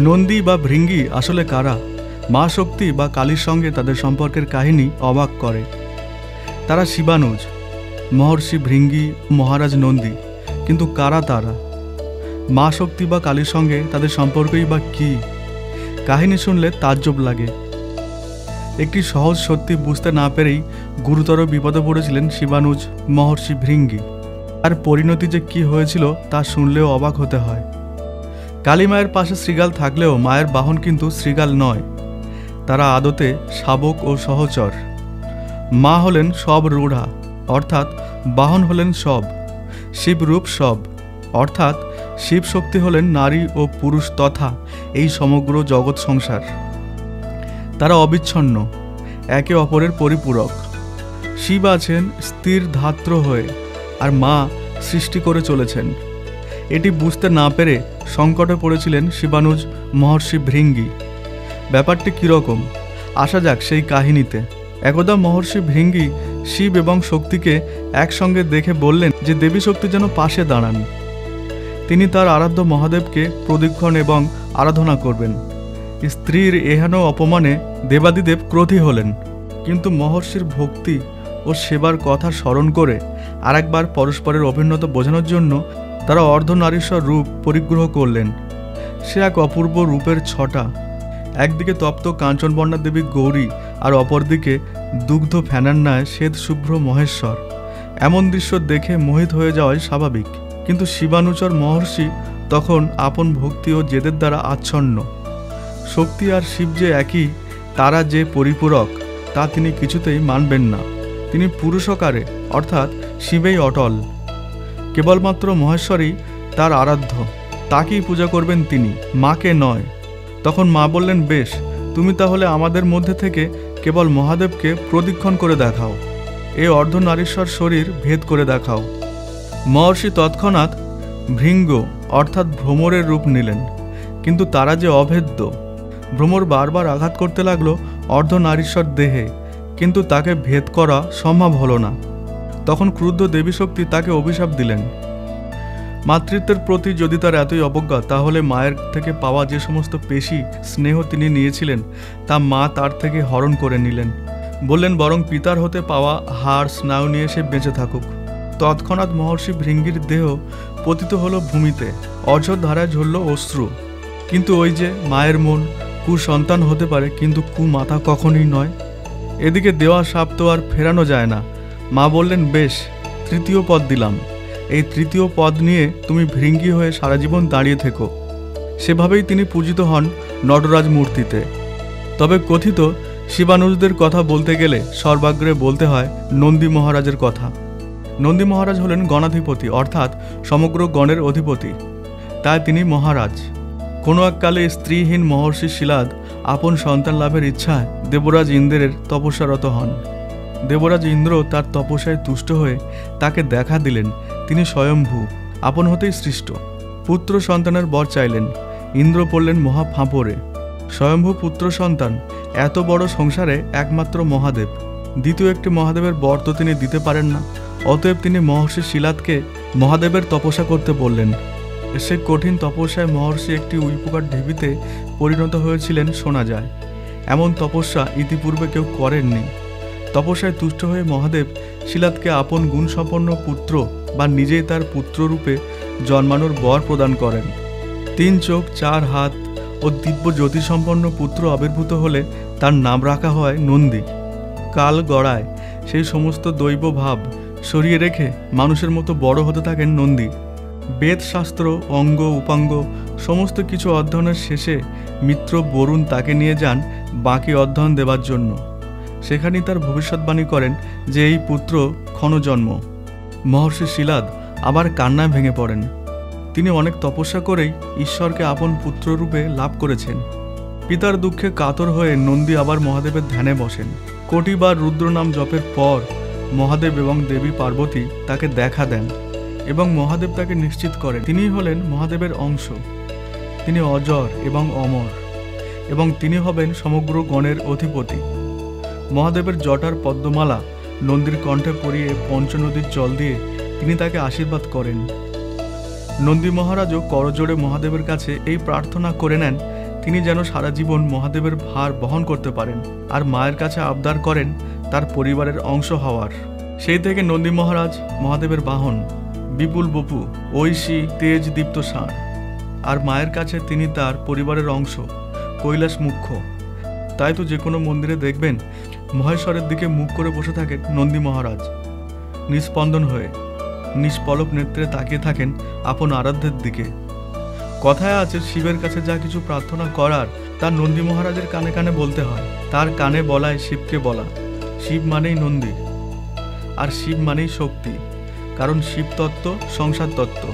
নন্দী বা ভৃঙ্গি আসলে কারা? মা শক্তি বা কালীর সঙ্গে তাদের সম্পর্কের কাহিনী অবাক করে। তারা শিবানুজ, মহর্ষি ভৃঙ্গি, মহারাজ নন্দী। কিন্তু কারা তারা? মা শক্তি বা কালীর সঙ্গে তাদের সম্পর্কই বা কী? কাহিনী শুনলে তাজ্জব লাগে। একটি সহজ সত্যি বুঝতে না পেরেই গুরুতর বিপদে পড়েছিলেন শিবানুজ মহর্ষি ভৃঙ্গি। আর পরিণতি যে কী হয়েছিল তা শুনলেও অবাক হতে হয়। কালী মায়ের পাশে শৃগাল থাকলেও মায়ের বাহন কিন্তু শৃগাল নয়, তারা আদতে শাবক ও সহচর। মা হলেন সব রূঢ়া, অর্থাৎ বাহন হলেন সব। শিবরূপ সব, অর্থাৎ শিব শক্তি হলেন নারী ও পুরুষ তথা এই সমগ্র জগৎ সংসার। তারা অবিচ্ছন্ন, একে অপরের পরিপূরক। শিব আছেন স্থির ধাত্র হয়ে, আর মা সৃষ্টি করে চলেছেন। এটি বুঝতে না পেরে সংকটে পড়েছিলেন শিবানুজ মহর্ষি ভৃঙ্গি। ব্যাপারটি কীরকম, আসা যাক সেই কাহিনীতে। একদা মহর্ষি ভৃঙ্গি শিব এবং শক্তিকে একসঙ্গে দেখে বললেন যে দেবী শক্তি যেন পাশে দাঁড়ান। তিনি তার আরাধ্য মহাদেবকে প্রদক্ষিণ এবং আরাধনা করবেন। স্ত্রীর এহেন অপমানে দেবাদিদেব ক্রোধী হলেন, কিন্তু মহর্ষির ভক্তি ও সেবার কথা স্মরণ করে আরেকবার পরস্পরের অভিন্নতা বোঝানোর জন্য তারা অর্ধনারীশ্বর রূপ পরিগ্রহ করলেন। সে এক অপূর্ব রূপের ছটা। একদিকে তপ্ত কাঞ্চনবর্ণা দেবী গৌরী, আর অপরদিকে দুগ্ধ ফেনার ন্যায় শ্বেত শুভ্র মহেশ্বর। এমন দৃশ্য দেখে মোহিত হয়ে যাওয়াই স্বাভাবিক, কিন্তু শিবানুচর মহর্ষি তখন আপন ভক্তি ও জেদের দ্বারা আচ্ছন্ন। শক্তি আর শিব যে একই, তারা যে পরিপূরক, তা তিনি কিছুতেই মানবেন না। তিনি পুরুষকারে, অর্থাৎ শিবেই অটল। কেবলমাত্র মহেশ্বরই তার আরাধ্য, তাকেই পূজা করবেন তিনি, মাকে নয়। তখন মা বললেন, বেশ, তুমি তাহলে আমাদের মধ্যে থেকে কেবল মহাদেবকে প্রদক্ষিণ করে দেখাও, এ অর্ধনারীশ্বর শরীর ভেদ করে দেখাও। মহর্ষি তৎক্ষণাৎ ভৃঙ্গ অর্থাৎ ভ্রমরের রূপ নিলেন, কিন্তু তারা যে অভেদ্য। ভ্রমর বারবার আঘাত করতে লাগলো অর্ধনারীশ্বর দেহে, কিন্তু তাকে ভেদ করা সম্ভব হলো না। তখন ক্রুদ্ধ দেবী শক্তি তাকে অভিশাপ দিলেন। মাতৃত্বের প্রতি যদি তার এতই অবজ্ঞা, তাহলে মায়ের থেকে পাওয়া যে সমস্ত পেশি স্নেহ তিনি নিয়েছিলেন তা মা তার থেকে হরণ করে নিলেন। বললেন, বরং পিতার হতে পাওয়া হাড় স্নায়ু নিয়ে সে বেঁচে থাকুক। তৎক্ষণাৎ মহর্ষি ভৃঙ্গির দেহ পতিত হলো ভূমিতে, অঝোর ধারায় ঝরল অশ্রু। কিন্তু ওই যে মায়ের মন, কুসন্তান হতে পারে কিন্তু কুমাতা কখনই নয়। এদিকে দেওয়া শাপ তো আর ফেরানো যায় না। মা বললেন, বেশ, তৃতীয় পদ দিলাম। এই তৃতীয় পদ নিয়ে তুমি ভৃঙ্গি হয়ে সারা জীবন দাঁড়িয়ে থেকো। সেভাবেই তিনি পূজিত হন নটরাজ মূর্তিতে। তবে কথিত শিবানুজদের কথা বলতে গেলে সর্বাগ্রে বলতে হয় নন্দী মহারাজের কথা। নন্দী মহারাজ হলেন গণাধিপতি, অর্থাৎ সমগ্র গণের অধিপতি, তাই তিনি মহারাজ। কোনো এককালে স্ত্রীহীন মহর্ষি শিলাদ আপন সন্তান লাভের ইচ্ছায় দেবরাজ ইন্দ্রের তপস্যারত হন। দেবরাজ ইন্দ্র তার তপস্যায় তুষ্ট হয়ে তাকে দেখা দিলেন। তিনি স্বয়ম্ভূ, আপন হতেই সৃষ্ট। পুত্র সন্তানের বর চাইলেন। ইন্দ্র পড়লেন মহা ফাঁপড়ে। স্বয়ম্ভূ পুত্র সন্তান, এত বড় সংসারে একমাত্র মহাদেব। দ্বিতীয় একটি মহাদেবের বর তো তিনি দিতে পারেন না। অতএব তিনি মহর্ষি শিলাদকে মহাদেবের তপস্যা করতে বললেন। সে কঠিন তপস্যায় মহর্ষি একটি উইপোকার ঢিবিতে পরিণত হয়েছিলেন শোনা যায়। এমন তপস্যা ইতিপূর্বে কেউ করেননি। তপস্যায় তুষ্ট হয়ে মহাদেব শিলাদকে আপন গুণসম্পন্ন পুত্র বা নিজেই তার পুত্ররূপে জন্মানোর বর প্রদান করেন। 3 চোখ 4 হাত ও দিব্য জ্যোতিসম্পন্ন পুত্র আবির্ভূত হলে তার নাম রাখা হয় নন্দী। কাল গড়ায় সেই সমস্ত দৈব ভাব সরিয়ে রেখে মানুষের মতো বড় হতে থাকেন নন্দী। বেদশাস্ত্র, অঙ্গ উপাঙ্গ সমস্ত কিছু অধ্যয়নের শেষে মিত্র বরুণ তাকে নিয়ে যান বাকি অধ্যয়ন দেবার জন্য। সেখানেই তার ভবিষ্যৎবাণী করেন যে এই পুত্র ক্ষণজন্ম। মহর্ষি শিলাদ আবার কান্নায় ভেঙে পড়েন। তিনি অনেক তপস্যা করেই ঈশ্বরকে আপন পুত্ররূপে লাভ করেছেন। পিতার দুঃখে কাতর হয়ে নন্দী আবার মহাদেবের ধ্যানে বসেন। কোটিবার রুদ্র নাম জপের পর মহাদেব এবং দেবী পার্বতী তাকে দেখা দেন এবং মহাদেব তাকে নিশ্চিত করেন তিনিই হলেন মহাদেবের অংশ। তিনি অজর এবং অমর, এবং তিনি হবেন সমগ্র গণের অধিপতি। মহাদেবের জটার পদ্মমালা নন্দীর কণ্ঠে পরিয়ে পঞ্চনদীর জল দিয়ে তিনি তাকে আশীর্বাদ করেন। নন্দী মহারাজও করজোড়ে মহাদেবের কাছে এই প্রার্থনা করে নেন তিনি যেন সারা জীবন মহাদেবের ভার বহন করতে পারেন, আর মায়ের কাছে আবদার করেন তার পরিবারের অংশ হওয়ার। সেই থেকে নন্দী মহারাজ মহাদেবের বাহন, বিপুল বপু, ঐশী তেজ দীপ্ত ষাঁড়, আর মায়ের কাছে তিনি তার পরিবারের অংশ, কৈলাস মুখ্য। তাই তো যে কোনো মন্দিরে দেখবেন মহেশ্বরের দিকে মুখ করে বসে থাকেন নন্দী মহারাজ, নিস্পন্দন হয়ে নিষ্পলক নেত্রে তাকিয়ে থাকেন আপন আরাধ্যের দিকে। কথায় আছে, শিবের কাছে যা কিছু প্রার্থনা করার তা নন্দী মহারাজের কানে কানে বলতে হয়। তার কানে বলায় শিবকে বলা। শিব মানেই নন্দী, আর শিব মানেই শক্তি, কারণ শিব তত্ত্ব সংসার তত্ত্ব।